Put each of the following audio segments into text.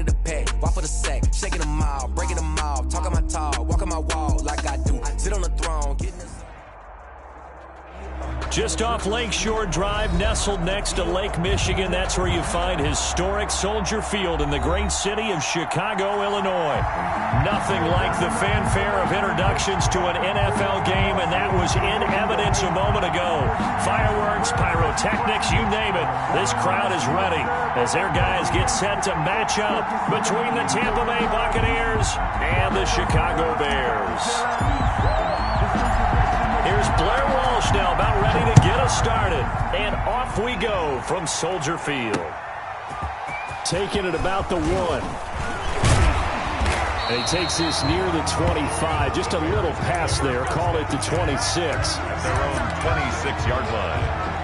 the pack, walk for the sack, shaking them all, breaking them all, talking my talk, walking my wall like I do. Sit on the throne, getting this. Just off Lakeshore Drive, nestled next to Lake Michigan. That's where you find historic Soldier Field in the great city of Chicago, Illinois. Nothing like the fanfare of introductions to an NFL game, and that was in evidence a moment ago. Fireworks, pyrotechnics, you name it. This crowd is ready as their guys get set to match up between the Tampa Bay Buccaneers and the Chicago Bears. Here's Blair Walsh now about ready to get us started. And off we go from Soldier Field. Taking it about the 1. And he takes this near the 25. Just a little pass there. Call it the 26. At their own 26-yard line.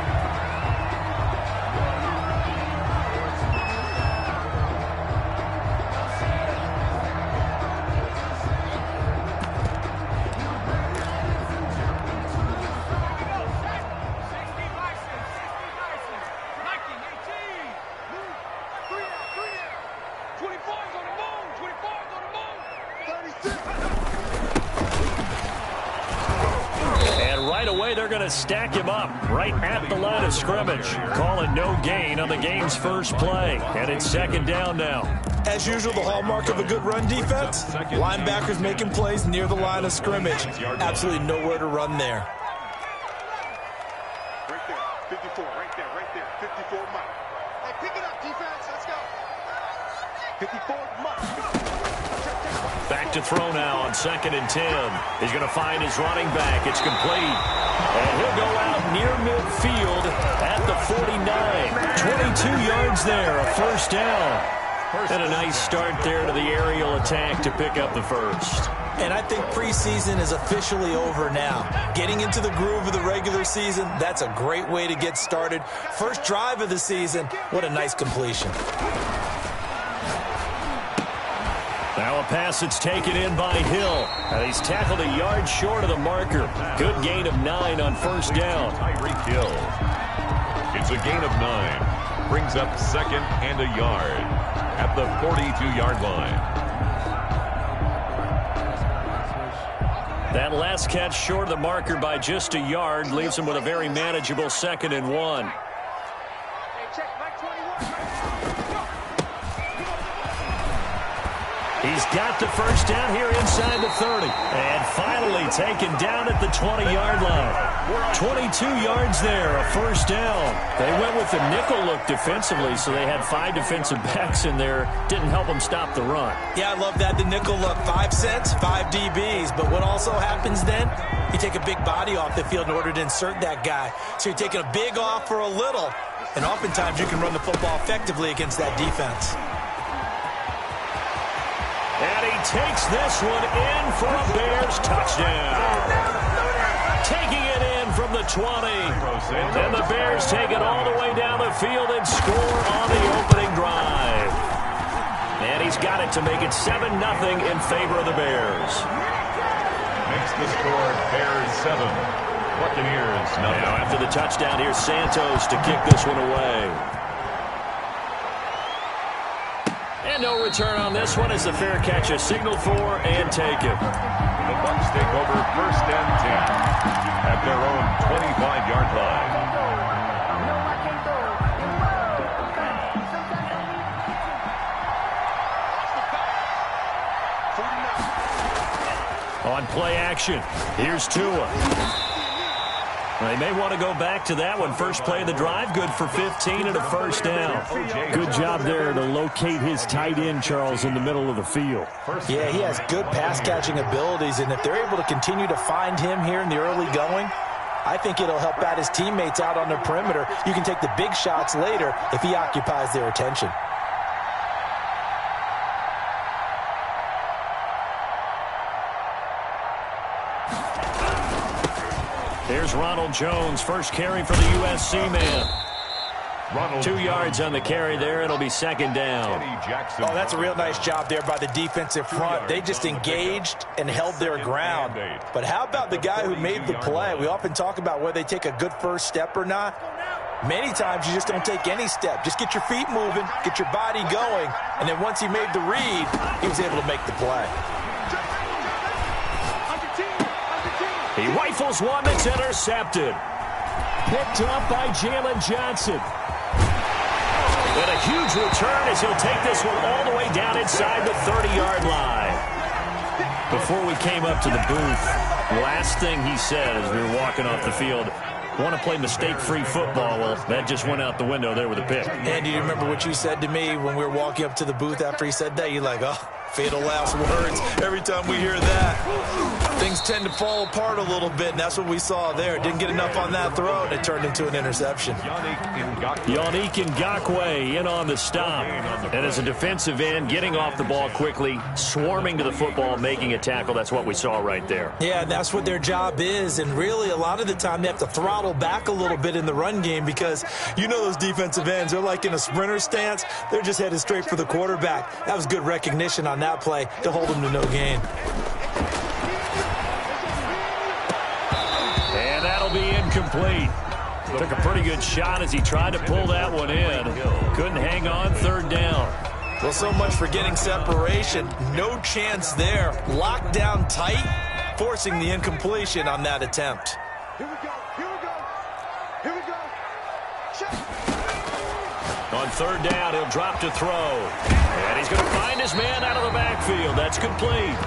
Stack him up right at the line of scrimmage. Call it no gain on the game's first play. And it's second down now. As usual, the hallmark of a good run defense, linebackers making plays near the line of scrimmage. Absolutely nowhere to run there. Right there, 54, right there, 54 Mike. Hey, pick it up, defense, let's go. 54 Mike. Back to throw now on 2nd and 10. He's going to find his running back. It's complete. And he'll go out near midfield at the 49. 22 yards there, a first down. And a nice start there to the aerial attack to pick up the first. And I think preseason is officially over now. Getting into the groove of the regular season, that's a great way to get started. First drive of the season, what a nice completion. Now a pass that's taken in by Hill. And he's tackled a yard short of the marker. Good gain of 9 on first down. Tyreek Hill. It's a gain of 9. Brings up 2nd and a yard at the 42-yard line. That last catch short of the marker by just a yard leaves him with a very manageable 2nd and 1. He's got the first down here inside the 30. And finally taken down at the 20-yard line. 22 yards there, a first down. They went with the nickel look defensively, so they had 5 defensive backs in there. Didn't help them stop the run. Yeah, I love that, the nickel look. 5 cents, 5 DBs. But what also happens then, you take a big body off the field in order to insert that guy. So you're taking a big off for a little. And oftentimes you can run the football effectively against that defense. And he takes this one in for a Bears touchdown. Taking it in from the 20. And the Bears take it all the way down the field and score on the opening drive. And he's got it to make it 7-0 in favor of the Bears. Makes the score Bears 7. Buccaneers nothing. Now after the touchdown, here's Santos to kick this one away. And no return on this one as the fair catch is signaled for and taken. The Bucs take over 1st and 10 at their own 25-yard line. On play action, here's Tua. They may want to go back to that one. First play of the drive, good for 15 and a first down. Good job there to locate his tight end, Charles, in the middle of the field. Yeah, he has good pass-catching abilities, and if they're able to continue to find him here in the early going, I think it'll help out his teammates out on the perimeter. You can take the big shots later if he occupies their attention. Here's Ronald Jones, first carry for the USC man. 2 yards on the carry there. It'll be second down. Oh, that's a real nice job there by the defensive front. They just engaged and held their ground. But how about the guy who made the play? We often talk about whether they take a good first step or not. Many times you just don't take any step. Just get your feet moving, get your body going, and then once he made the read, he was able to make the play. He rifles one that's intercepted. Picked up by Jalen Johnson. And a huge return as he'll take this one all the way down inside the 30-yard line. Before we came up to the booth, last thing he said as we were walking off the field, want to play mistake-free football. Well, that just went out the window there with a pick. And do you remember what you said to me when we were walking up to the booth after he said that? You're like, oh, fatal last words. Every time we hear that, things tend to fall apart a little bit, and that's what we saw there. Didn't get enough on that throw, and it turned into an interception. Yannick Ngakoue in on the stop. And as a defensive end, getting off the ball quickly, swarming to the football, making a tackle. That's what we saw right there. Yeah, that's what their job is, and really a lot of the time they have to throttle back a little bit in the run game because you know those defensive ends, they're like in a sprinter stance. They're just headed straight for the quarterback. That was good recognition on that play to hold him to no gain. And that'll be incomplete. Took a pretty good shot as he tried to pull that one in. Couldn't hang on, third down. Well, so much for getting separation. No chance there. Locked down tight, forcing the incompletion on that attempt. Here we go. Here we go. Here we go. On third down, he'll drop to throw. And he's going to find his man out of the backfield. That's complete.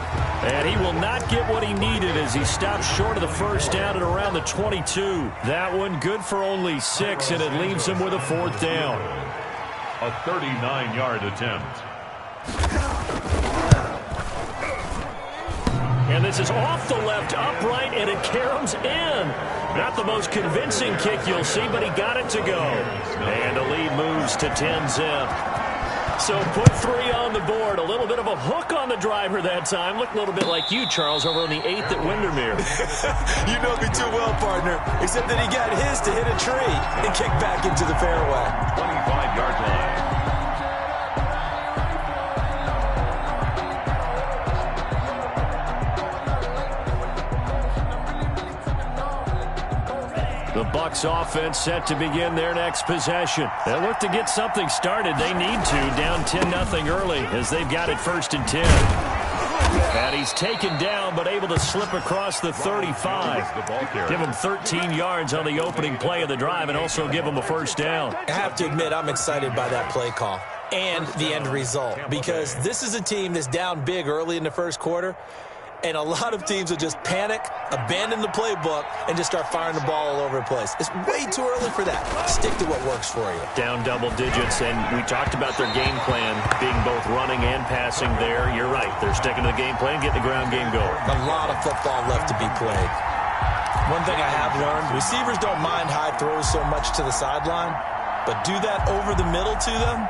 And he will not get what he needed as he stops short of the first down at around the 22. That one good for only 6, and it leaves him with a fourth down. A 39-yard attempt. And this is off the left upright, and it caroms in. Not the most convincing kick you'll see, but he got it to go. And the lead moves to 10-zip. So put 3 on the board. A little bit of a hook on the driver that time. Looked a little bit like you, Charles, over on the 8th at Windermere. You know me too well, partner. Except that he got his to hit a tree and kick back into the fairway. 25-yard line. The Bucs offense set to begin their next possession. They look to get something started. They need to, down 10-0 early as they've got it 1st and 10. And he's taken down but able to slip across the 35. Give him 13 yards on the opening play of the drive and also give him a first down. I have to admit, I'm excited by that play call and the end result because this is a team that's down big early in the first quarter. And a lot of teams will just panic, abandon the playbook, and just start firing the ball all over the place. It's way too early for that. Stick to what works for you. Down double digits, and we talked about their game plan being both running and passing there. You're right. They're sticking to the game plan, getting the ground game going. A lot of football left to be played. One thing I have learned, receivers don't mind high throws so much to the sideline, but do that over the middle to them,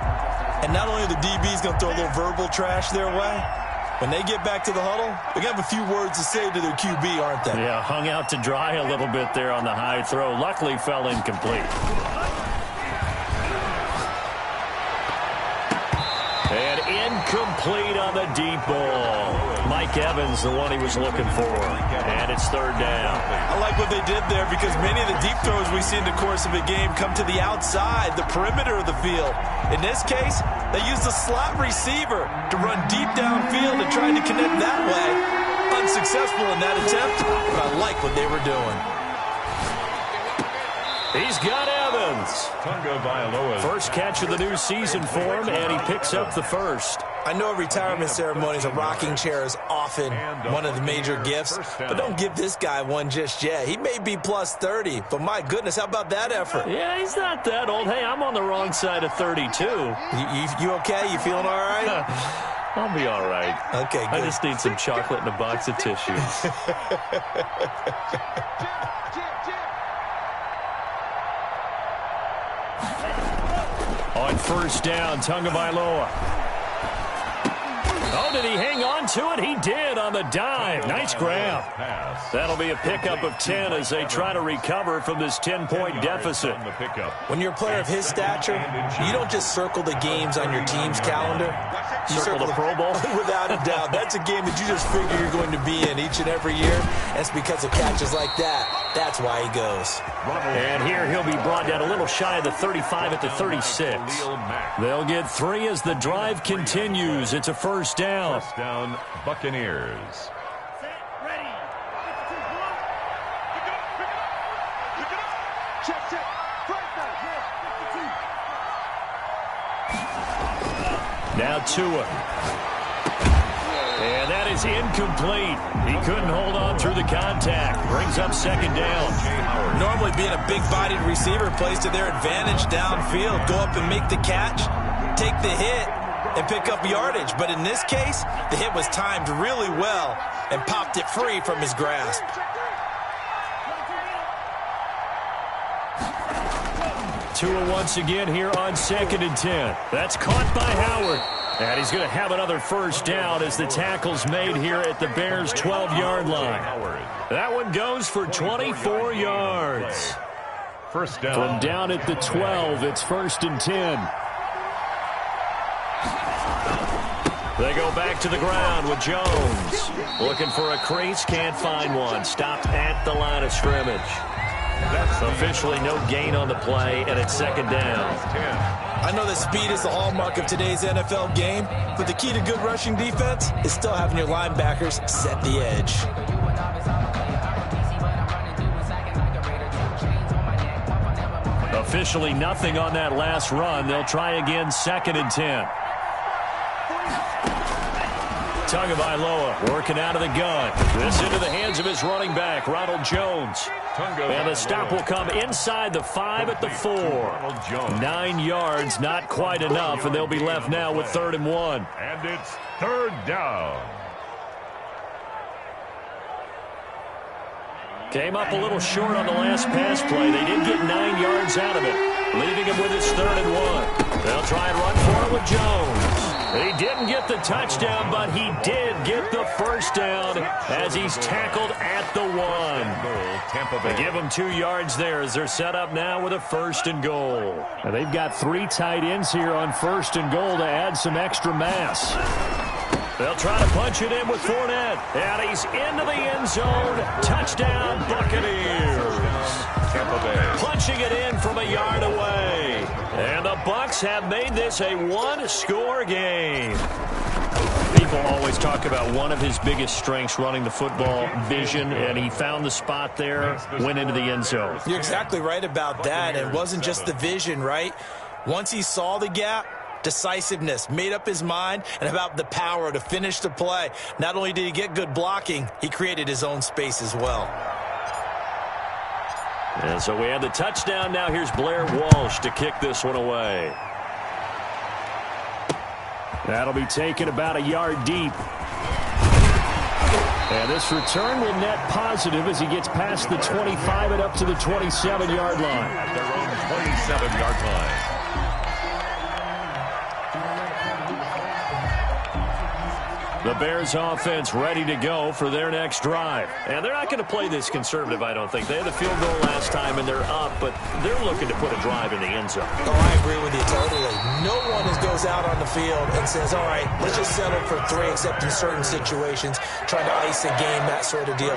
and not only are the DBs going to throw a little verbal trash their way, when they get back to the huddle, they're going to have a few words to say to their QB, aren't they? Yeah, hung out to dry a little bit there on the high throw. Luckily, fell incomplete. And incomplete on the deep ball. Mike Evans, the one he was looking for. And it's third down. I like what they did there because many of the deep throws we see in the course of a game come to the outside, the perimeter of the field. In this case, they used a slot receiver to run deep downfield and tried to connect that way. Unsuccessful in that attempt, but I like what they were doing. He's got Evans. First catch of the new season for him, and he picks up the first. I know retirement ceremonies, a rocking chair is often one of the major gifts, but don't give this guy one just yet. He may be plus 30, but my goodness, how about that effort? Yeah, he's not that old. Hey, I'm on the wrong side of 32. You okay? You feeling all right? I'll be all right. Okay, good. I just need some chocolate and a box of tissues. On first down, Tagovailoa. Oh, did he hang on to it? He did on the dive. Nice grab. That'll be a pickup of 10 as they try to recover from this 10-point deficit. When you're a player of his stature, you don't just circle the games on your team's calendar. You Circle the Pro Bowl? Without a doubt. That's a game that you just figure you're going to be in each and every year. And it's because of catches like that. That's why he goes. And here he'll be brought down a little shy of the 35 at the 36. They'll get 3 as the drive continues. It's a first down. First down, Buccaneers. Now Tua. And that is incomplete. He couldn't hold on through the contact. Brings up second down. Normally being a big-bodied receiver plays to their advantage downfield. Go up and make the catch, take the hit, and pick up yardage. But in this case, the hit was timed really well and popped it free from his grasp. Tua once again here on 2nd and 10. That's caught by Howard. And he's going to have another first down as the tackle's made here at the Bears' 12-yard line. That one goes for 24 yards. First down. From down at the 12, it's 1st and 10. They go back to the ground with Jones. Looking for a crease, can't find one. Stopped at the line of scrimmage. That's officially no gain on the play, and it's second down. I know that speed is the hallmark of today's NFL game, but the key to good rushing defense is still having your linebackers set the edge. Officially nothing on that last run. They'll try again 2nd and 10. Tagovailoa working out of the gun. This into the hands of his running back, Ronald Jones. And the stop will come inside the 5 at the 4. 9 yards, not quite enough, and they'll be left now with 3rd and 1. And it's 3rd down. Came up a little short on the last pass play. They did get 9 yards out of it, leaving him with his 3rd and 1. They'll try and run for it with Jones. He didn't get the touchdown, but he did get the first down as he's tackled at the 1. They give him 2 yards there as they're set up now with a 1st and goal. And they've got 3 tight ends here on 1st and goal to add some extra mass. They'll try to punch it in with Fournette. And he's into the end zone. Touchdown, Buccaneers. Punching it in from a yard away. And the Bucs have made this a 1-score game. People always talk about one of his biggest strengths running the football, vision, and he found the spot there, went into the end zone. You're exactly right about that. It wasn't just the vision, right? Once he saw the gap, decisiveness, made up his mind, and about the power to finish the play. Not only did he get good blocking, he created his own space as well. And so we have the touchdown. Now here's Blair Walsh to kick this one away. That'll be taken about a yard deep. And this return will net positive as he gets past the 25 and up to the 27-yard line. At their own 27-yard line. The Bears offense ready to go for their next drive. And they're not going to play this conservative, I don't think. They had the field goal last time, and they're up, but they're looking to put a drive in the end zone. Oh, I agree with you totally. No one goes out on the field and says, all right, let's just settle for 3, except in certain situations, trying to ice a game, that sort of deal.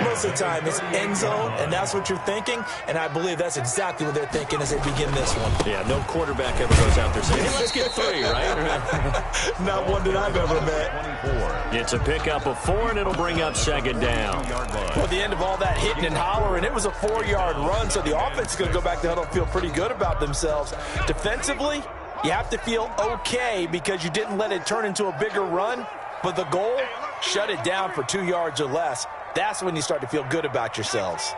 Most of the time, it's end zone, and that's what you're thinking, and I believe that's exactly what they're thinking as they begin this one. Yeah, no quarterback ever goes out there saying, hey, let's get 3, right? Not one that I've ever met. It's a pickup of 4, and it'll bring up second down. Well, at the end of all that hitting and hollering, it was a 4-yard run, so the offense is going to go back to huddle and feel pretty good about themselves. Defensively, you have to feel okay because you didn't let it turn into a bigger run, but the goal, shut it down for 2 yards or less. That's when you start to feel good about yourselves.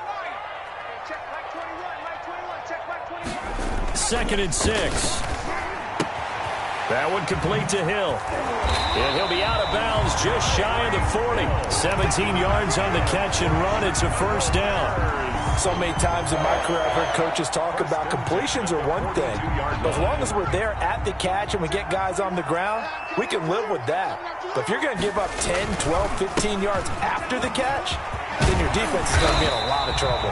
2nd and 6. That one complete to Hill. And he'll be out of bounds just shy of the 40. 17 yards on the catch and run. It's a first down. So many times in my career, I've heard coaches talk about completions are one thing. But as long as we're there at the catch and we get guys on the ground, we can live with that. But if you're going to give up 10, 12, 15 yards after the catch, then your defense is going to be in a lot of trouble.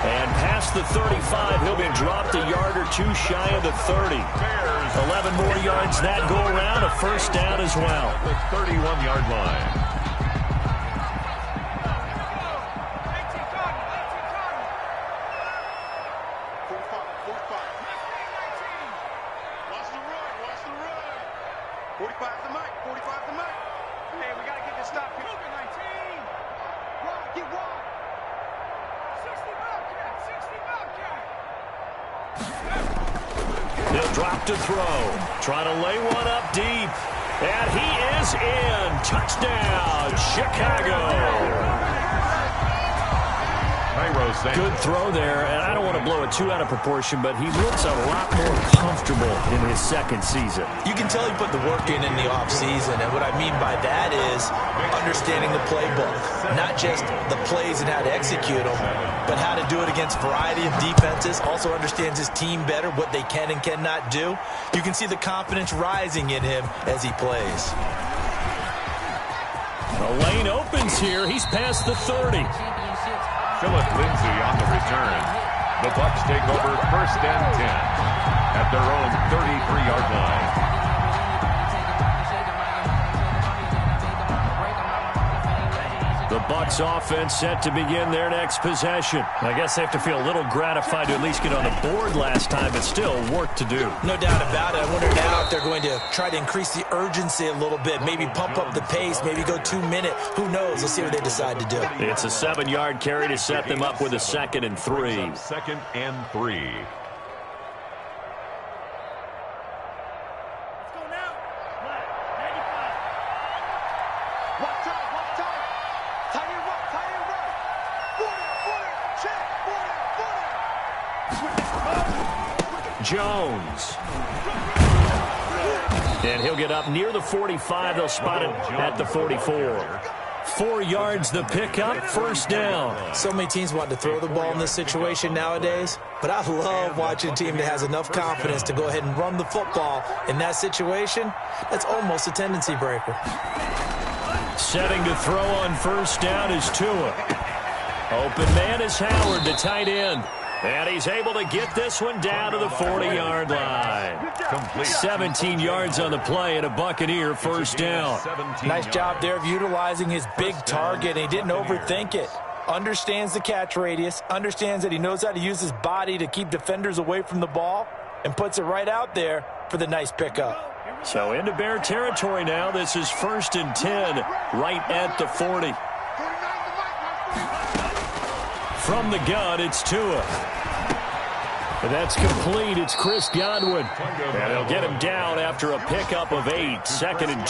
And past the 35, he'll be dropped a yard or two shy of the 30. 11 more yards that go around, a first down as well. The 31-yard line. They'll drop to throw. Trying to lay one up deep. And he is in. Touchdown, Chicago. Good throw there, and I don't want to blow it too out of proportion, but he looks a lot more comfortable in his second season. You can tell he put the work in the offseason, and what I mean by that is understanding the playbook. Not just the plays and how to execute them, but how to do it against a variety of defenses. Also understands his team better, what they can and cannot do. You can see the confidence rising in him as he plays. The lane opens here. He's past the 30. Philip Lindsay on the return. The Bucs take over first and 10 at their own 33-yard line. The Bucs offense set to begin their next possession. I guess they have to feel a little gratified to at least get on the board last time, but still work to do. No doubt about it. I wonder now if they're going to try to increase the urgency a little bit, maybe pump up the pace, maybe go 2-minute. Who knows? Let's see what they decide to do. It's a 7-yard carry to set them up with a 2nd and 3. Second and 3. Jones. And he'll get up near the 45. They'll spot it at the 44. 4 yards the pickup, first down. So many teams want to throw the ball in this situation nowadays, but I love watching a team that has enough confidence to go ahead and run the football in that situation. That's almost a tendency breaker. Setting to throw on first down is Tua. Open man is Howard, the tight end. And he's able to get this one down to the 40-yard line. Complete. 17 yards on the play and a Buccaneer first down. Nice job there of utilizing his big target. He didn't overthink it. Understands the catch radius. Understands that he knows how to use his body to keep defenders away from the ball. And puts it right out there for the nice pickup. So into Bear territory now. This is 1st and 10 right at the 40. From the gun, it's Tua. And that's complete. It's Chris Godwin. And he'll get him down after a pickup of 8. 2nd and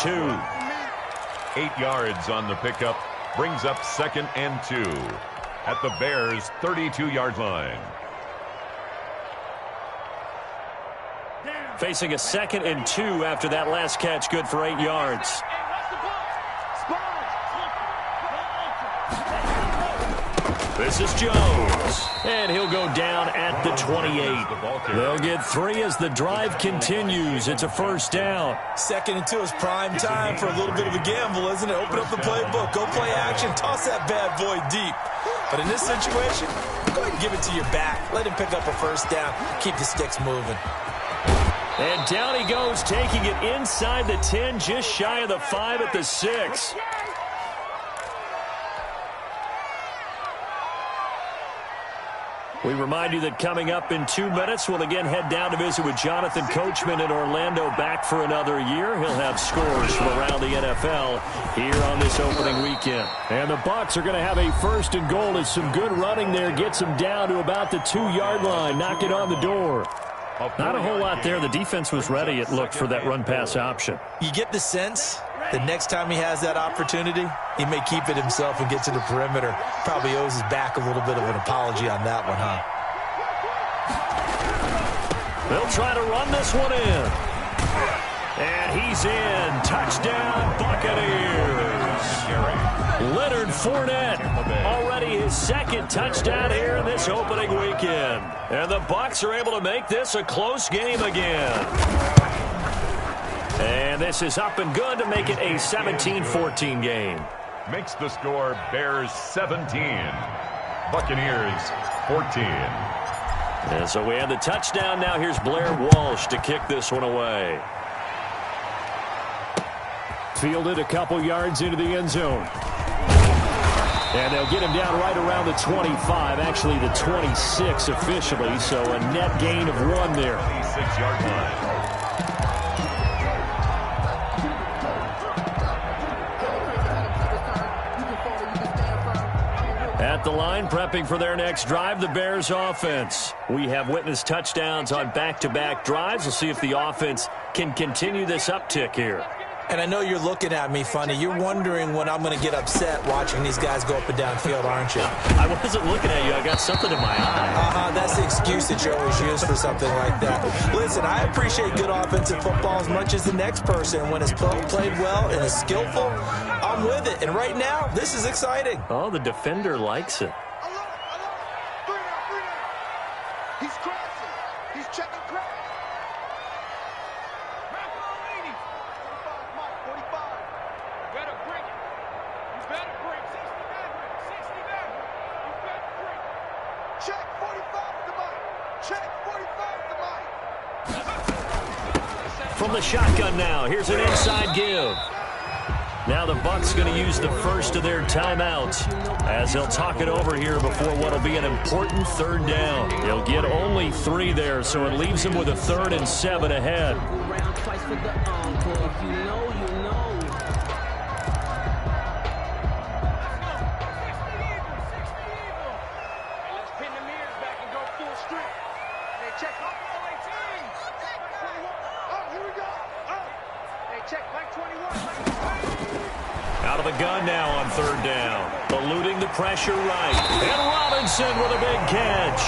2. 8 yards on the pickup. Brings up 2nd and 2 at the Bears' 32-yard line. Facing a 2nd and 2 after that last catch. Good for 8 yards. This is Jones, and he'll go down at the 28. They'll get 3 as the drive continues. It's a first down. 2nd and 2 is prime time for a little bit of a gamble, isn't it? Open up the playbook, go play action, toss that bad boy deep. But in this situation, go ahead and give it to your back. Let him pick up a first down. Keep the sticks moving. And down he goes, taking it inside the 10, just shy of the 5 at the 6. We remind you that coming up in 2 minutes, we'll again head down to visit with Jonathan Coachman in Orlando, back for another year. He'll have scores from around the NFL here on this opening weekend. And the Bucs are going to have a 1st and goal as some good running there gets them down to about the 2-yard line. Knock it on the door. Not a whole lot there. The defense was ready, it looked, for that run-pass option. You get the sense the next time he has that opportunity, he may keep it himself and get to the perimeter. Probably owes his back a little bit of an apology on that one, huh? They'll try to run this one in. And he's in. Touchdown, Buccaneers. Leonard Fournette, already his 2nd touchdown here in this opening weekend. And the Bucs are able to make this a close game again. And this is up and good to make it a 17-14 game. Makes the score Bears 17, Buccaneers 14. And so we have the touchdown. Now here's Blair Walsh to kick this one away. Fielded a couple yards into the end zone. And they'll get him down right around the 25, actually the 26 officially, so a net gain of 1 there. 26-yard line. At the line, prepping for their next drive, the Bears offense. We have witnessed touchdowns on back-to-back drives. We'll see if the offense can continue this uptick here. And I know you're looking at me funny. You're wondering when I'm going to get upset watching these guys go up and down field, aren't you? I wasn't looking at you. I got something in my eye. That's the excuse that you always use for something like that. Listen, I appreciate good offensive football as much as the next person. When it's played well and is skillful, I'm with it. And right now, this is exciting. Oh, the defender likes it. He's crashing. He's checking crash. 45 to Mike. Check 45 to Mike. From the shotgun now, here's an inside give. Now the Bucs going to use the first of their timeouts as they'll talk it over here before what will be an important third down. They'll get only 3 there, so it leaves them with a 3rd and 7 ahead. Out of the gun now on 3rd down. Eluding the pressure right. And Robinson with a big catch.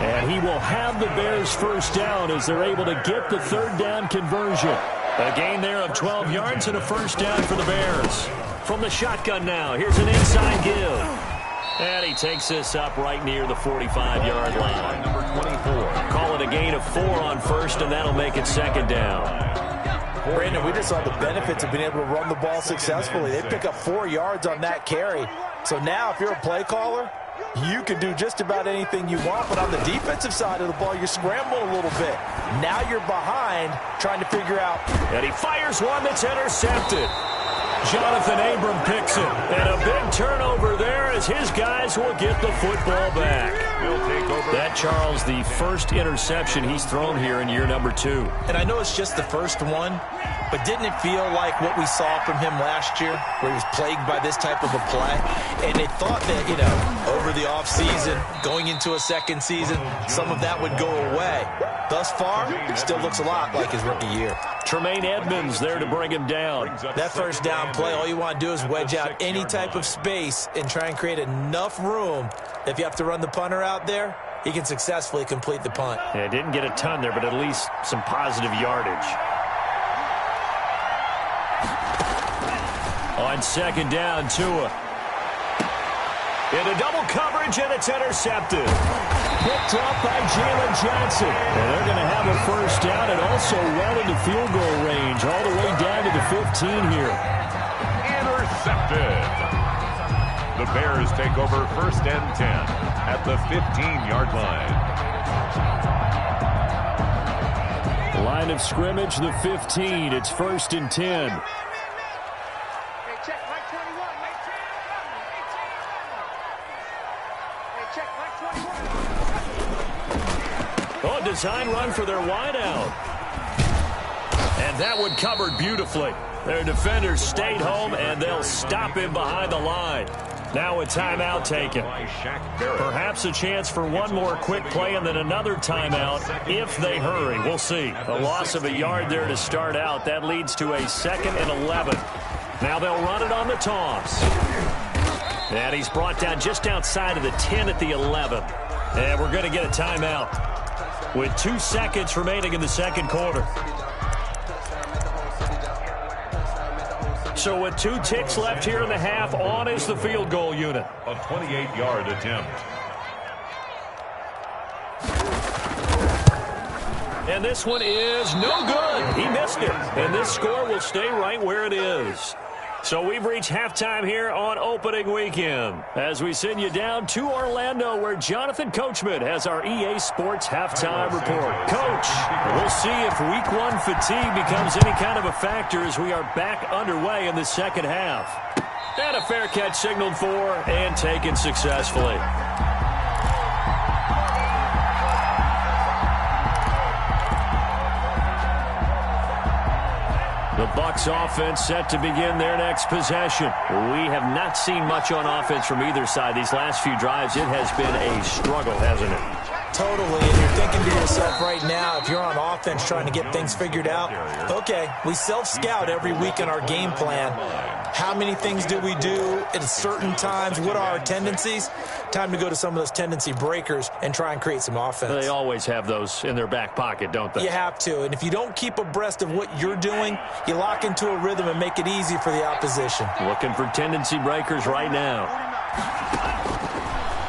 And he will have the Bears first down as they're able to get the 3rd down conversion. A gain there of 12 yards and a first down for the Bears. From the shotgun now, here's an inside give. And he takes this up right near the 45-yard line. Number 24. Call it a gain of 4 on first, and that'll make it 2nd down. Brandon, we just saw the benefits of being able to run the ball successfully. They pick up 4 yards on that carry. So now if you're a play caller, you can do just about anything you want. But on the defensive side of the ball, you're scrambling a little bit. Now you're behind trying to figure out. And he fires one that's intercepted. Jonathan Abram picks it. And a big turnover there as his guys will get the football back. That, Charles, the first interception he's thrown here in year number 2. And I know it's just the first one, but didn't it feel like what we saw from him last year, where he was plagued by this type of a play? And they thought that, over the offseason, going into a second season, some of that would go away. Thus far, it still looks a lot like his rookie year. Tremaine Edmonds there to bring him down. That first down play, all you want to do is wedge out any type of space and try and create enough room. If you have to run the punter out there, he can successfully complete the punt. Yeah, didn't get a ton there, but at least some positive yardage. On 2nd down, Tua. Into double coverage, and it's intercepted. Picked up by Jalen Johnson. And they're going to have a first down and also well into field goal range, all the way down to the 15 here. Intercepted. The Bears take over 1st and 10 at the 15-yard line. Line of scrimmage, the 15. It's 1st and 10. Oh, design run for their wideout. And that one covered beautifully. Their defenders stayed home, and they'll stop him behind the line. Now a timeout taken. Perhaps a chance for one more quick play and then another timeout if they hurry. We'll see. A loss of a yard there to start out. That leads to a 2nd and 11. Now they'll run it on the toss. And he's brought down just outside of the 10 at the 11. And we're going to get a timeout with 2 seconds remaining in the 2nd quarter. So with 2 ticks left here in the half, on is the field goal unit. A 28-yard attempt. And this one is no good. He missed it. And this score will stay right where it is. So we've reached halftime here on opening weekend as we send you down to Orlando where Jonathan Coachman has our EA Sports halftime report. Coach, we'll see if week one fatigue becomes any kind of a factor as we are back underway in the second half. And a fair catch signaled for and taken successfully. The Bucs offense set to begin their next possession. We have not seen much on offense from either side. These last few drives, it has been a struggle, hasn't it? Totally, and you're thinking to yourself right now, if you're on offense trying to get things figured out, okay, we self-scout every week in our game plan. How many things do we do at certain times? What are our tendencies? Time to go to some of those tendency breakers and try and create some offense. They always have those in their back pocket, don't they? You have to, and if you don't keep abreast of what you're doing, you lock into a rhythm and make it easy for the opposition. Looking for tendency breakers right now.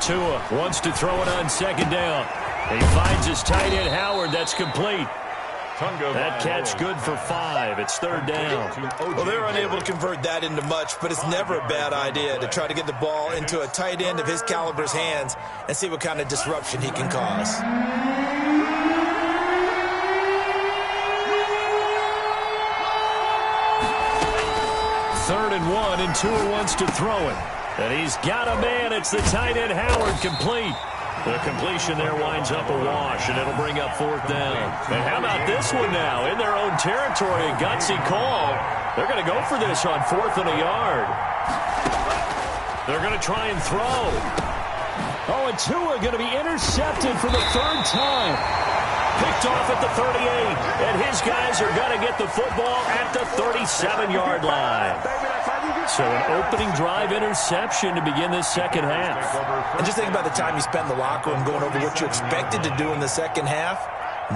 Tua wants to throw it on second down. He finds his tight end, Howard. That's complete. That catch good for 5. It's third down. Well, they're unable to convert that into much, but it's never a bad idea to try to get the ball into a tight end of his caliber's hands and see what kind of disruption he can cause. Third and 1, and Tua wants to throw it. And he's got a man. It's the tight end, Howard, complete. The completion there winds up a wash, and it'll bring up fourth down. And how about this one now? In their own territory, a gutsy call. They're going to go for this on 4th and a yard. They're going to try and throw. Oh, and Tua going to be intercepted for the third time. Picked off at the 38, and his guys are going to get the football at the 37-yard line. So an opening drive interception to begin this second half. And just think about the time you spent in the locker room going over what you expected to do in the second half.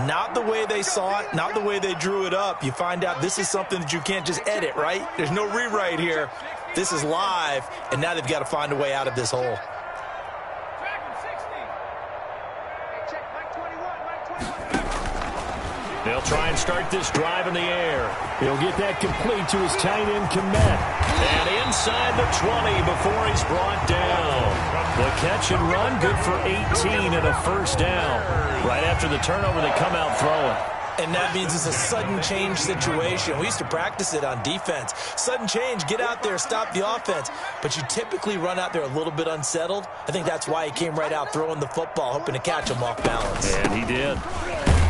Not the way they saw it, not the way they drew it up. You find out this is something that you can't just edit, right? There's no rewrite here. This is live, and now they've got to find a way out of this hole. They'll try and start this drive in the air. He'll get that complete to his tight end, Komet. And inside the 20 before he's brought down. The catch and run, good for 18 and a first down. Right after the turnover, they come out throwing. And that means it's a sudden change situation. We used to practice it on defense. Sudden change, get out there, stop the offense. But you typically run out there a little bit unsettled. I think that's why he came right out throwing the football, hoping to catch him off balance. And he did.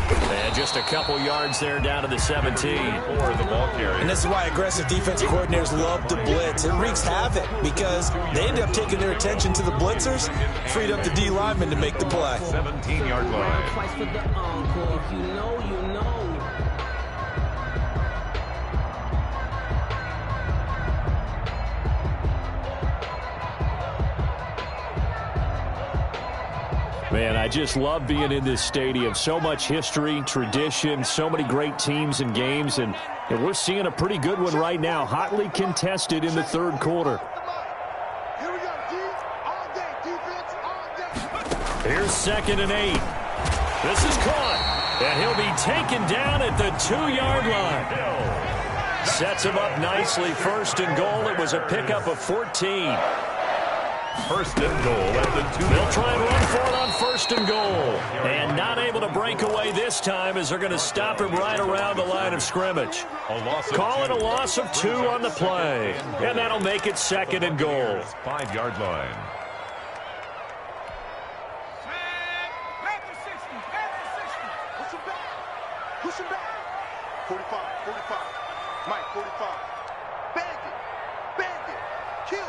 And just a couple yards there down to the 17. For the ball carrier. And this is why aggressive defensive coordinators love to blitz. It wreaks havoc because they end up taking their attention to the blitzers, freed up the D lineman to make the play. 17-yard line. Twice for the encore. You know. Man, I just love being in this stadium. So much history, tradition, so many great teams and games, and we're seeing a pretty good one right now, hotly contested in the third quarter. Here we go, D. All day, defense, all day. Here's 2nd and 8. This is caught, and he'll be taken down at the 2-yard line. Sets him up nicely. 1st and goal. It was a pickup of 14. 1st and goal at the 2. They'll try and run for it on 1st and goal. And not able to break away this time as they're going to stop him right around the line of scrimmage. Call it a loss of 2 on the play. And that'll make it 2nd and goal. 5-yard line. Push him back. 45. Mike, 45. Bag it. Kill.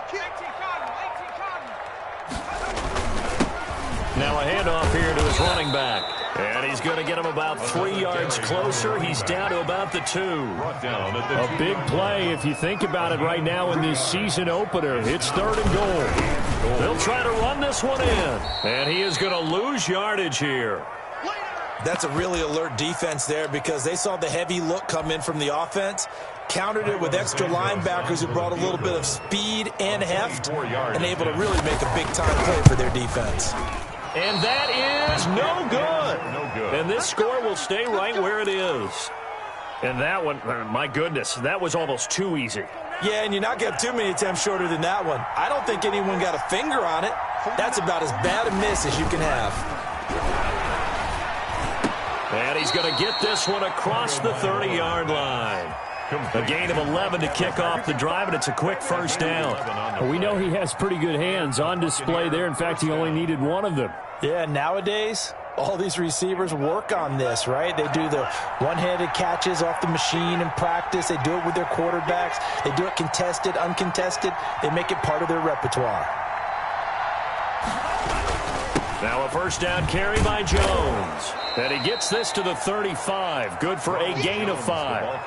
Now a handoff here to his running back. And he's going to get him about 3 yards closer. He's down to about the 2. A big play if you think about it right now in this season opener. It's 3rd and goal. They'll try to run this one in. And he is going to lose yardage here. That's a really alert defense there because they saw the heavy look come in from the offense, countered it with extra linebackers who brought a little bit of speed and heft, and able to really make a big-time play for their defense. And that is no good. No good. And this score will stay right where it is. And that one, my goodness, that was almost too easy. Yeah, and you're not going to have too many attempts shorter than that one. I don't think anyone got a finger on it. That's about as bad a miss as you can have. And he's going to get this one across the 30-yard line. A gain of 11 to kick off the drive, and it's a quick first down. Well, we know he has pretty good hands on display there. In fact, he only needed one of them. Yeah, nowadays, all these receivers work on this, right? They do the one-handed catches off the machine in practice. They do it with their quarterbacks. They do it contested, uncontested. They make it part of their repertoire. Now a first down carry by Jones. And he gets this to the 35. Good for a gain of 5.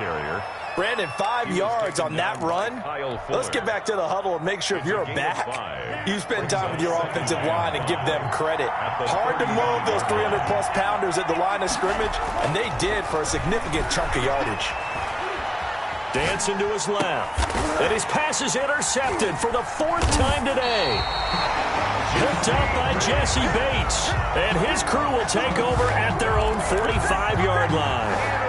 Brandon, 5 yards on that run. Let's get back to the huddle and make sure if you're a back, you spend time with your offensive line and give them credit. Hard to move those 300-plus pounders at the line of scrimmage, and they did for a significant chunk of yardage. Dancing to his left. And his pass is intercepted for the 4th time today. Picked up by Jesse Bates. And his crew will take over at their own 45-yard line.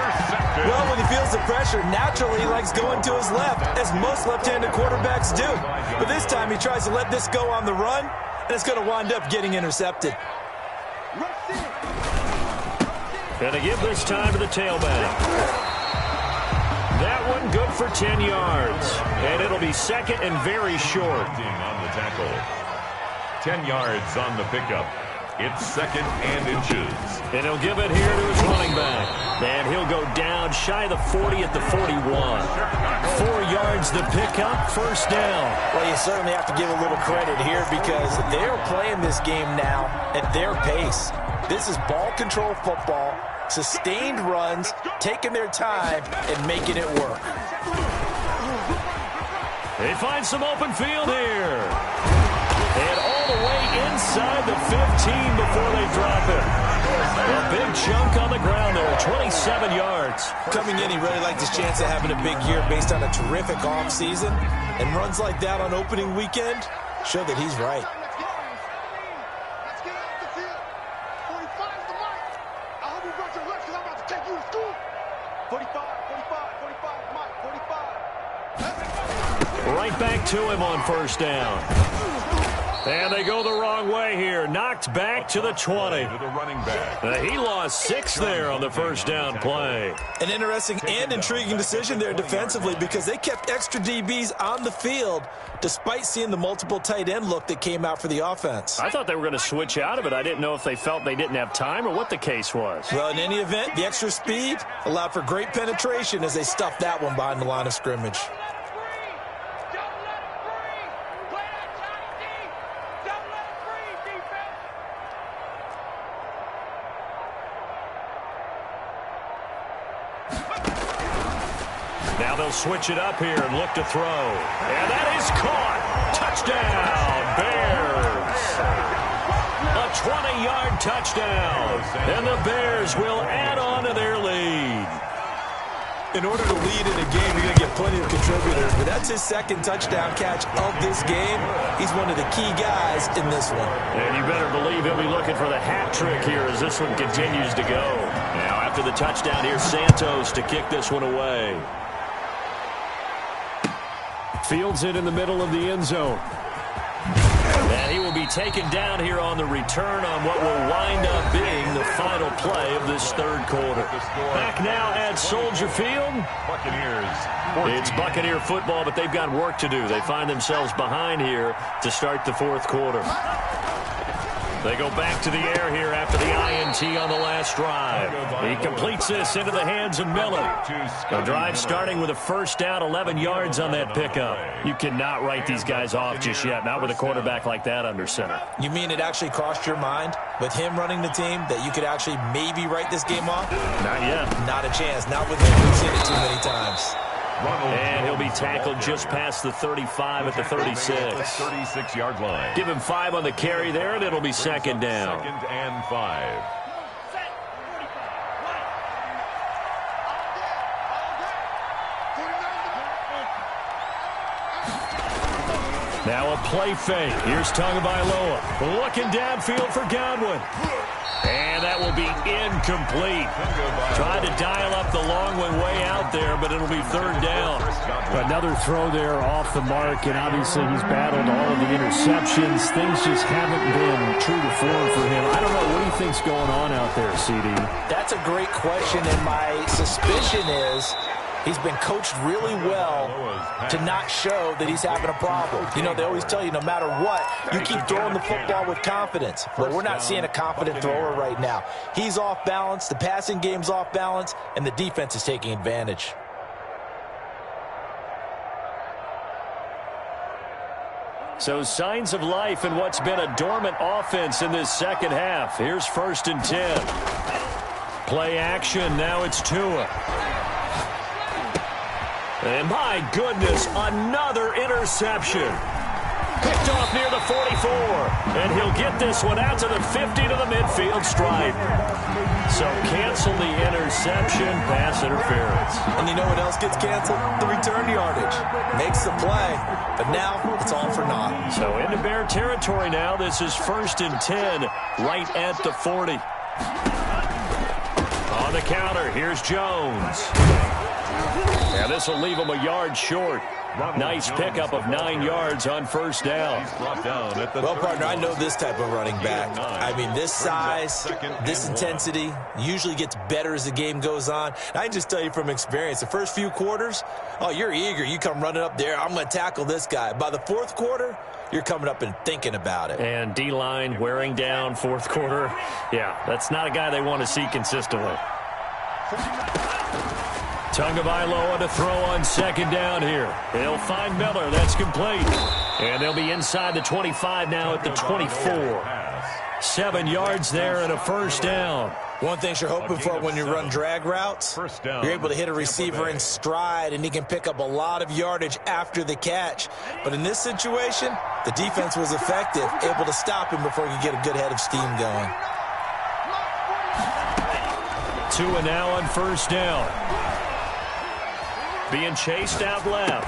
Well, when he feels the pressure, naturally he likes going to his left, as most left-handed quarterbacks do. But this time he tries to let this go on the run, and it's going to wind up getting intercepted. And to give this time to the tailback. That one good for 10 yards. And it'll be second and very short. On the tackle. 10 yards on the pickup. It's second and inches. And he'll give it here to his running back. And he'll go down shy of the 40 at the 41. 4 yards the pickup, first down. Well, you certainly have to give a little credit here because they're playing this game now at their pace. This is ball control football, sustained runs, taking their time and making it work. They find some open field here. And all the way inside the 15 before they drop it. A big chunk on the ground there, 27 yards. Coming in, he really liked his chance of having a big year based on a terrific offseason. And runs like that on opening weekend show that he's right. Let's get off the field. 45 is the mark. I hope you brought your lunch because I'm about to take you to school. 45, Mike, 45. Right back to him on first down. And they go the wrong way here. Knocked back to the 20. To the running back. He lost 6 there on the first down play. An interesting and intriguing decision there defensively because they kept extra DBs on the field despite seeing the multiple tight end look that came out for the offense. I thought they were going to switch out of it. I didn't know if they felt they didn't have time or what the case was. Well, in any event, the extra speed allowed for great penetration as they stuffed that one behind the line of scrimmage. Now they'll switch it up here and look to throw. And that is caught. Touchdown, Bears. A 20-yard touchdown. And the Bears will add on to their lead. In order to lead in a game, you're going to get plenty of contributors. But that's his second touchdown catch of this game. He's one of the key guys in this one. And you better believe he'll be looking for the hat trick here as this one continues to go. Now after the touchdown, here's Santos to kick this one away. Fields it in the middle of the end zone. And he will be taken down here on the return on what will wind up being the final play of this third quarter. Back now at Soldier Field. Buccaneers. It's Buccaneer football, but they've got work to do. They find themselves behind here to start the fourth quarter. They go back to the air here after the INT on the last drive. He completes this into the hands of Miller. The drive starting with a first down, 11 yards on that pickup. You cannot write these guys off just yet, not with a quarterback like that under center. You mean it actually crossed your mind with him running the team that you could actually maybe write this game off? Not yet. Not a chance. Not with him. We've seen it too many times. And he'll be tackled just past the 35 at the 36. 36-yard line. Give him 5 on the carry there, and it'll be second down. Second and 5. Now a play fake. Here's Tagovailoa looking downfield for Godwin. And that will be incomplete. Tried to dial up the long one way out there, but it'll be third down. Another throw there off the mark, and obviously he's battled all of the interceptions. Things just haven't been true to form for him. I don't know what he thinks going on out there, CD. That's a great question, and my suspicion is he's been coached really well to not show that he's having a problem. You know, they always tell you no matter what, you keep throwing the football with confidence. But we're not seeing a confident thrower right now. He's off balance, the passing game's off balance, and the defense is taking advantage. So signs of life in what's been a dormant offense in this second half. Here's 1st and 10. Play action, now it's Tua. And my goodness, another interception. Picked off near the 44. And he'll get this one out to the 50 to the midfield stripe. So cancel the interception, pass interference. And you know what else gets canceled? The return yardage. Makes the play, but now it's all for naught. So into Bear territory now. This is 1st and 10, right at the 40. On the counter, here's Jones. Yeah, this will leave him a yard short. Nice pickup of 9 yards on 1st down. Well, partner, I know this type of running back. I mean, this size, this intensity usually gets better as the game goes on. I can just tell you from experience, the first few quarters, oh, you're eager. You come running up there, I'm going to tackle this guy. By the 4th quarter, you're coming up and thinking about it. And D-line wearing down 4th quarter. Yeah, that's not a guy they want to see consistently. Tagovailoa to throw on 2nd down here. He'll find Miller. That's complete. And they'll be inside the 25 now at the 24. 7 yards there and a 1st down. One thing you're hoping for when you run drag routes, you're able to hit a receiver in stride, and he can pick up a lot of yardage after the catch. But in this situation, the defense was effective, able to stop him before he could get a good head of steam going. Tua now on 1st down. Being chased out left.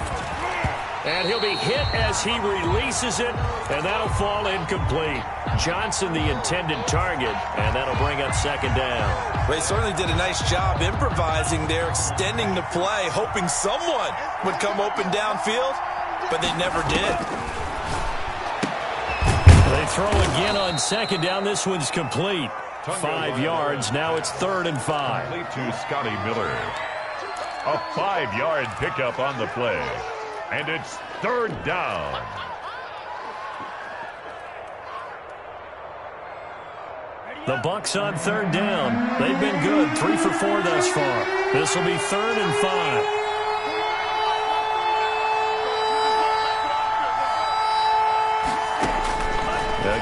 And he'll be hit as he releases it, and that'll fall incomplete. Johnson the intended target, and that'll bring up 2nd down. They certainly did a nice job improvising there, extending the play, hoping someone would come open downfield, but they never did. They throw again on 2nd down. This one's complete. 5 yards. Now it's 3rd and 5. Complete to Scotty Miller. A 5-yard pickup on the play. And it's 3rd down. The Bucs on 3rd down. They've been good. 3 for 4 thus far. This will be 3rd and 5.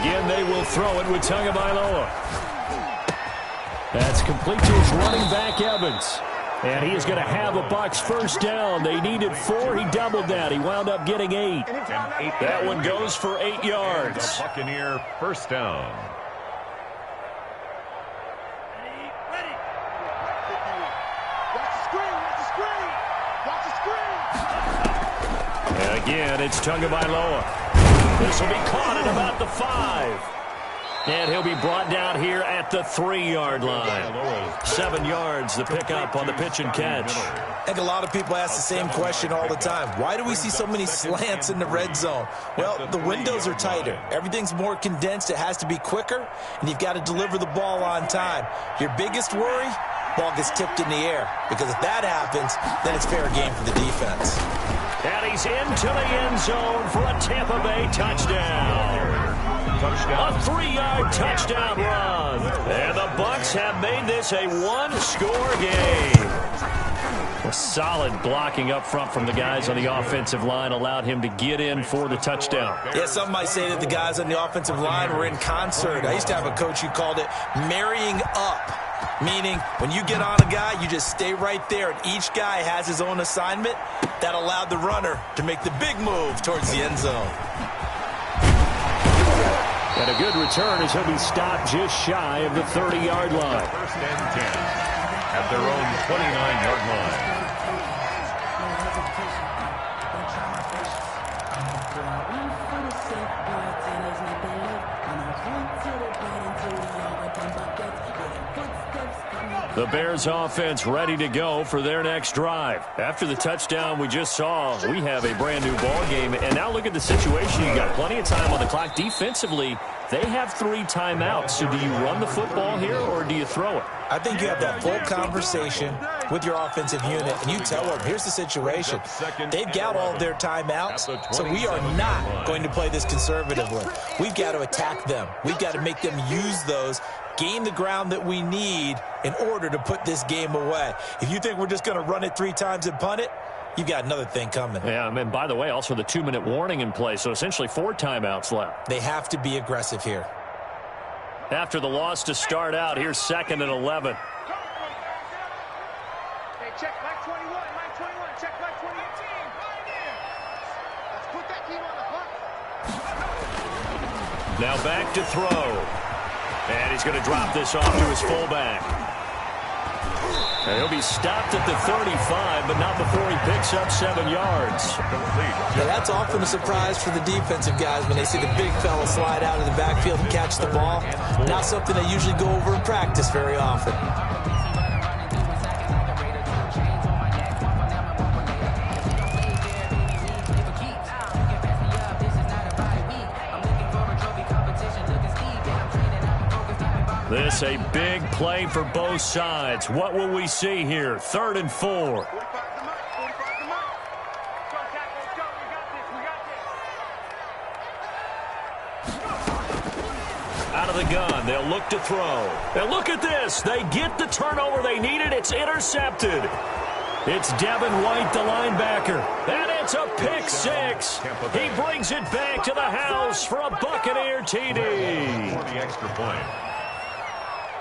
Again, they will throw it with Tagovailoa. That's complete to his running back, Evans. And he is going to have a Bucs 1st down. They needed 4. He doubled that. He wound up getting 8. That one goes for 8 yards. Buccaneer 1st down. And again, it's Tagovailoa. This will be caught at about the 5. And he'll be brought down here at the 3-yard line. 7 yards, the pickup on the pitch and catch. I think a lot of people ask the same question all the time. Why do we see so many slants in the red zone? Well, the windows are tighter. Everything's more condensed. It has to be quicker, and you've got to deliver the ball on time. Your biggest worry? Ball gets tipped in the air. Because if that happens, then it's fair game for the defense. And he's into the end zone for a Tampa Bay touchdown. A 3-yard touchdown run. And the Bucs have made this a 1-score game. A solid blocking up front from the guys on the offensive line allowed him to get in for the touchdown. Yeah, some might say that the guys on the offensive line were in concert. I used to have a coach who called it marrying up. Meaning, when you get on a guy, you just stay right there, and each guy has his own assignment. That allowed the runner to make the big move towards the end zone. And a good return as he'll be stopped just shy of the 30-yard line. 1st and 10 at their own 29-yard line. The Bears offense ready to go for their next drive. After the touchdown we just saw, we have a brand new ball game. And now look at the situation. You got plenty of time on the clock. Defensively, they have 3 timeouts. So do you run the football here or do you throw it? I think you have that full conversation with your offensive unit, and you tell them, here's the situation. They've got all of their timeouts, so we are not going to play this conservatively. We've got to attack them. We've got to make them use those, gain the ground that we need in order to put this game away. If you think we're just going to run it 3 times and punt it, you've got another thing coming. Yeah, and by the way, also the 2-minute warning in play, so essentially 4 timeouts left. They have to be aggressive here. After the loss to start out, here's 2nd and 11. Hey, check Mike 21, Mike 21, check Mike 21. Let's put that team on the clock. Now back to throw. And he's going to drop this off to his fullback. And he'll be stopped at the 35, but not before he picks up 7 yards. Yeah, that's often a surprise for the defensive guys when they see the big fella slide out of the backfield and catch the ball. Not something they usually go over in practice very often. This a big play for both sides. What will we see here? 3rd and 4. Out of the gun, they'll look to throw. And look at this. They get the turnover they needed. It's intercepted. It's Devin White, the linebacker. And it's a pick 6. He brings it back to the house for a Buccaneer TD. For the extra point.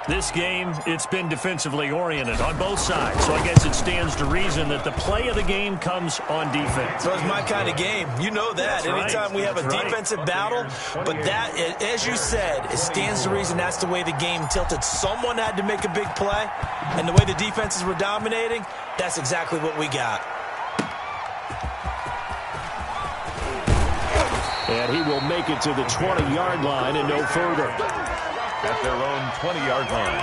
This game, it's been defensively oriented on both sides, so I guess it stands to reason that the play of the game comes on defense. So it's my kind of game. You know that. That's Anytime right. we have a That's defensive battle, but that, as you said, it stands to reason that's the way the game tilted. Someone had to make a big play, and the way the defenses were dominating, that's exactly what we got. And he will make it to the 20-yard line and no further. At their own 20-yard line.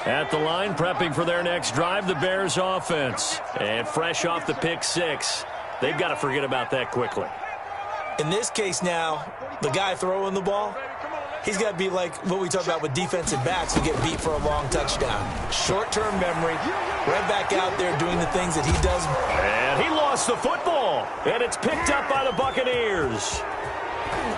At the line, prepping for their next drive, the Bears offense. And fresh off the pick 6, they've got to forget about that quickly. In this case now, the guy throwing the ball, he's got to be like what we talk about with defensive backs who get beat for a long touchdown. Short-term memory, right back out there doing the things that he does. And he lost the football, and it's picked up by the Buccaneers.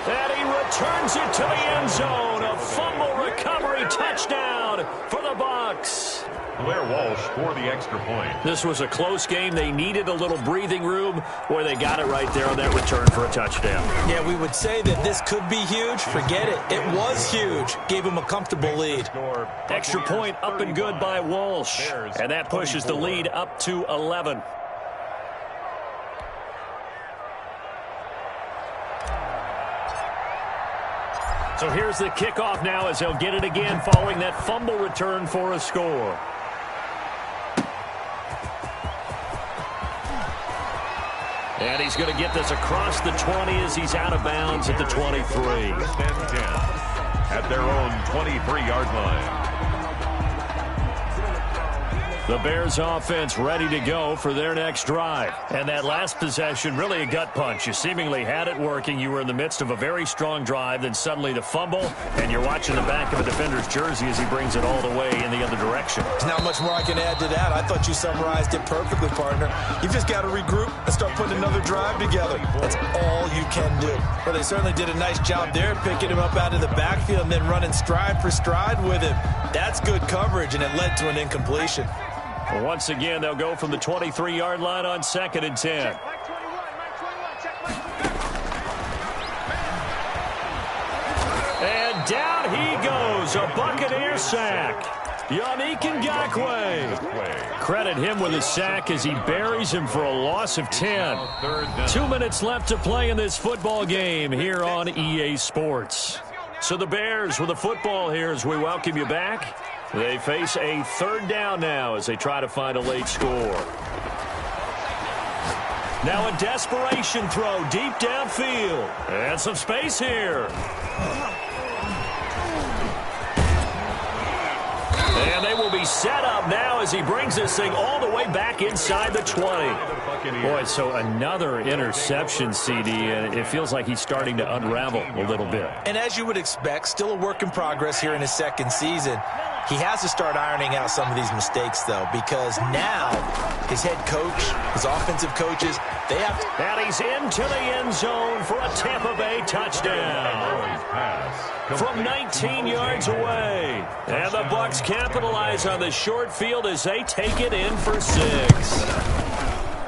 And he returns it to the end zone. A fumble recovery touchdown for the Bucs. Blair Walsh for the extra point. This was a close game. They needed a little breathing room. Boy, they got it right there on that return for a touchdown. Yeah, we would say that this could be huge. Forget it. It was huge. Gave him a comfortable lead. Extra point up and good by Walsh. And that pushes the lead up to 11. So here's the kickoff now as they'll get it again following that fumble return for a score. And he's going to get this across the 20 as he's out of bounds at the 23. At their own 23-yard line. The Bears offense ready to go for their next drive. And that last possession, really a gut punch. You seemingly had it working. You were in the midst of a very strong drive. Then suddenly the fumble, and you're watching the back of a defender's jersey as he brings it all the way in the other direction. There's not much more I can add to that. I thought you summarized it perfectly, partner. You've just got to regroup and start putting another drive together. That's all you can do. Well, they certainly did a nice job there picking him up out of the backfield and then running stride for stride with him. That's good coverage, and it led to an incompletion. Well, once again, they'll go from the 23-yard line on 2nd and 10. And down he goes, a Buccaneer sack. Yannick Ngakoue. Credit him with a sack as he buries him for a loss of 10. 2 minutes left to play in this football game here on EA Sports. So the Bears with the football here as we welcome you back. They face a 3rd down now as they try to find a late score. Now a desperation throw deep downfield. And some space here. And they will be set up now as he brings this thing all the way back inside the 20. Boy, so another interception, CD, and it feels like he's starting to unravel a little bit. And as you would expect, still a work in progress here in his second season. He has to start ironing out some of these mistakes, though, because now his head coach, his offensive coaches, they have to... And he's into the end zone for a Tampa Bay touchdown. From 19 yards away. And the Bucs capitalize on the short field as they take it in for 6.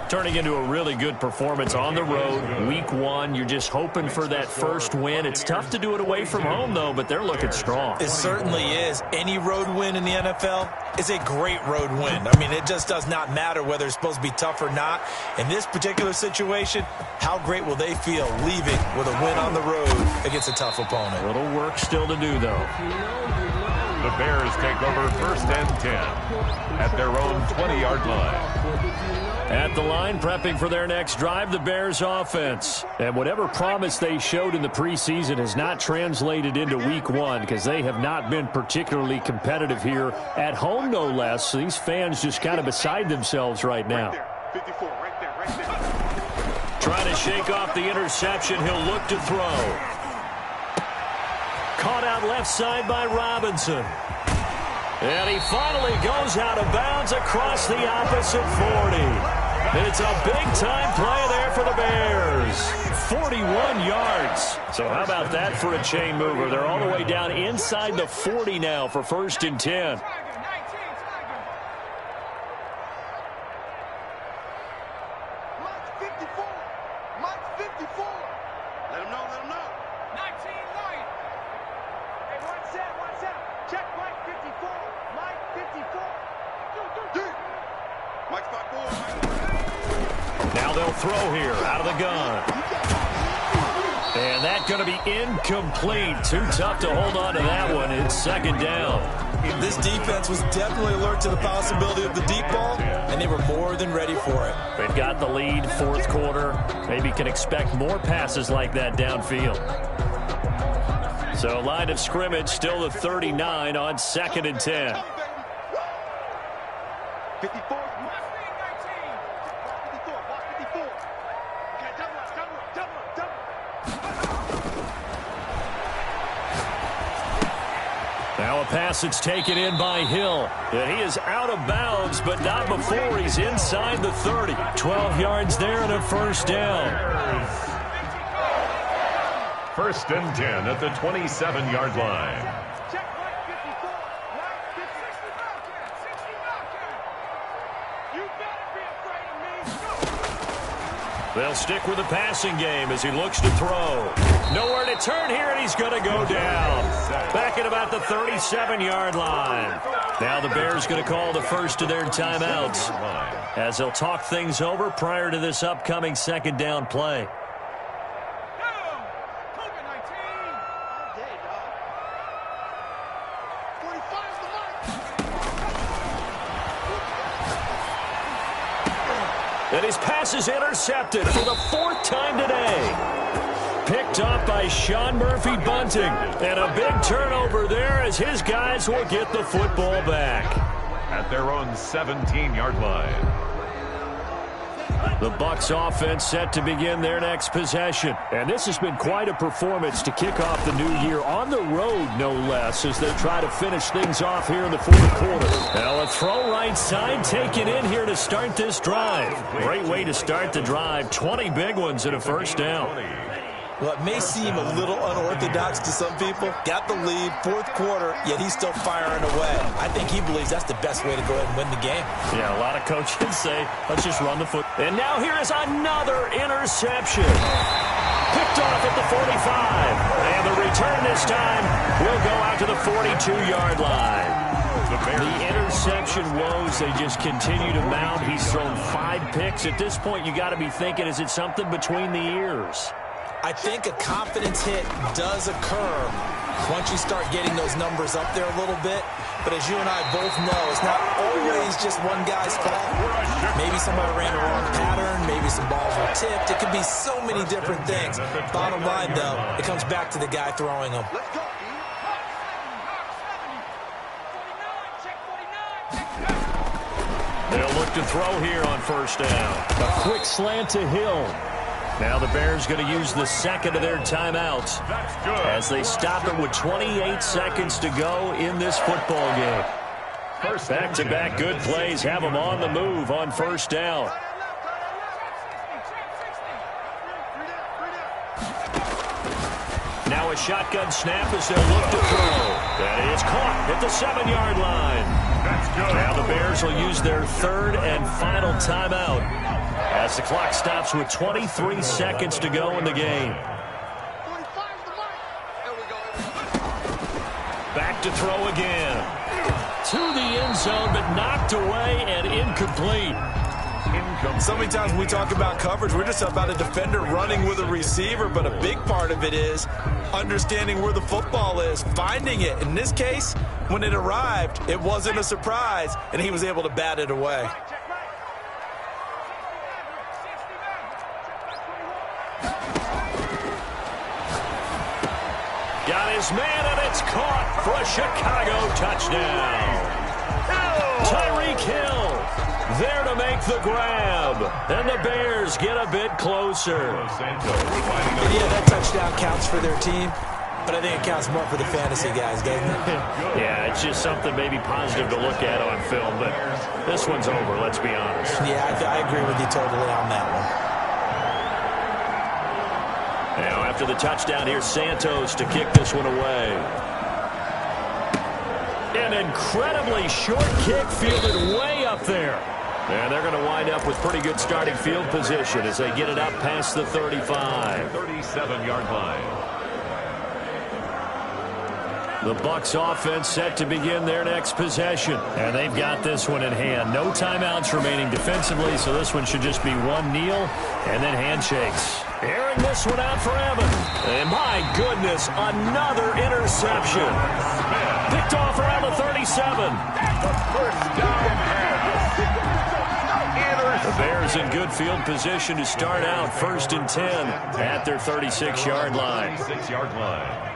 Turning into a really good performance on the road. Week 1, you're just hoping for that first win. It's tough to do it away from home, though, but they're looking strong. It certainly is. Any road win in the NFL is a great road win. I mean, it just does not matter whether it's supposed to be tough or not. In this particular situation, how great will they feel leaving with a win on the road against a tough opponent? A little work still to do, though. The Bears take over 1st and 10 at their own 20-yard line. At the line, prepping for their next drive, the Bears offense. And whatever promise they showed in the preseason has not translated into week 1 because they have not been particularly competitive here at home, no less. So these fans just kind of beside themselves right now. 54, right there. Trying to shake off the interception. He'll look to throw. Caught out left side by Robinson. And he finally goes out of bounds across the opposite 40. And it's a big-time play there for the Bears. 41 yards. So how about that for a chain mover? They're all the way down inside the 40 now for 1st and 10. Now they'll throw here out of the gun. And that's going to be incomplete. Too tough to hold on to that one. It's 2nd down. This defense was definitely alert to the possibility of the deep ball, and they were more than ready for it. They've got the lead, 4th quarter. Maybe can expect more passes like that downfield. So line of scrimmage still the 39 on 2nd and 10. 54. Now a pass that's taken in by Hill. And he is out of bounds, but not before he's inside the 30. 12 yards there and a 1st down. 1st and 10 at the 27-yard line. They'll stick with the passing game as he looks to throw. Nowhere to turn here, and he's going to go down. Back at about the 37-yard line. Now the Bears going to call the first of their timeouts as they'll talk things over prior to this upcoming 2nd down play. And his pass is intercepted for the 4th time today. Picked off by Sean Murphy-Bunting. And a big turnover there as his guys will get the football back. At their own 17-yard line. The Bucs offense set to begin their next possession. And this has been quite a performance to kick off the new year on the road, no less, as they try to finish things off here in the 4th quarter. Now a throw right side taken in here to start this drive. Great way to start the drive. 20 big ones and a 1st down. Well, it may seem a little unorthodox to some people. Got the lead, 4th quarter, yet he's still firing away. I think he believes that's the best way to go ahead and win the game. Yeah, a lot of coaches say, let's just run the foot. And now here is another interception. Picked off at the 45. And the return this time will go out to the 42-yard line. The interception woes, they just continue to mount. He's thrown 5 picks. At this point, you got to be thinking, is it something between the ears? I think a confidence hit does occur once you start getting those numbers up there a little bit. But as you and I both know, it's not always just one guy's fault. Maybe somebody ran a wrong pattern. Maybe some balls were tipped. It could be so many different things. Bottom line, though, it comes back to the guy throwing them. Let's go. They'll look to throw here on first down. A quick slant to Hill. Now the Bears going to use the second of their timeouts as they stop it with 28 seconds to go in this football game. Back-to-back good plays have them on the move on first down. Now a shotgun snap as they'll look to throw. That is caught at the 7-yard line. Now the Bears will use their third and final timeout as the clock stops with 23 seconds to go in the game. Back to throw again. To the end zone, but knocked away and incomplete. So many times when we talk about coverage, we're just about a defender running with a receiver, but a big part of it is understanding where the football is, finding it. In this case, when it arrived, it wasn't a surprise, and he was able to bat it away. Got his man, and it's caught for a Chicago touchdown. Tyreek Hill there to make the grab, and the Bears get a bit closer. Yeah, that touchdown counts for their team, but I think it counts more for the fantasy guys, doesn't it? Yeah, it's just something maybe positive to look at on film, but this one's over, let's be honest. Yeah, I agree with you totally on that one. Now, after the touchdown, here's Santos to kick this one away. An incredibly short kick fielded way up there. And they're going to wind up with pretty good starting field position as they get it up past the 35. 37-yard line. The Bucs offense set to begin their next possession. And they've got this one in hand. No timeouts remaining defensively, so this one should just be one kneel and then handshakes. Airing this one out for Evans. And my goodness, another interception. Picked off around the 37. First down pass. The Bears in good field position to start out 1st and 10 at their 36-yard line. 36-yard line.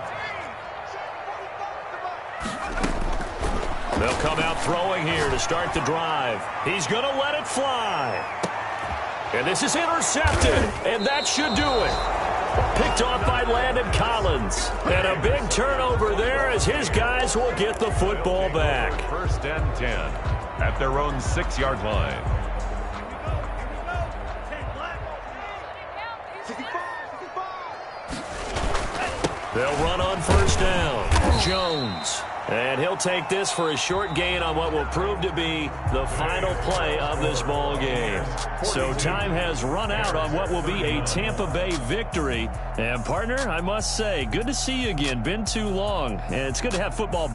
They'll come out throwing here to start the drive. He's going to let it fly. And this is intercepted, and that should do it. Picked off by Landon Collins. And a big turnover there as his guys will get the football back. 1st and 10 at their own 6-yard line. They'll run on first down. Jones. And he'll take this for a short gain on what will prove to be the final play of this ball game. So time has run out on what will be a Tampa Bay victory. And, partner, I must say, good to see you again. Been too long. And it's good to have football.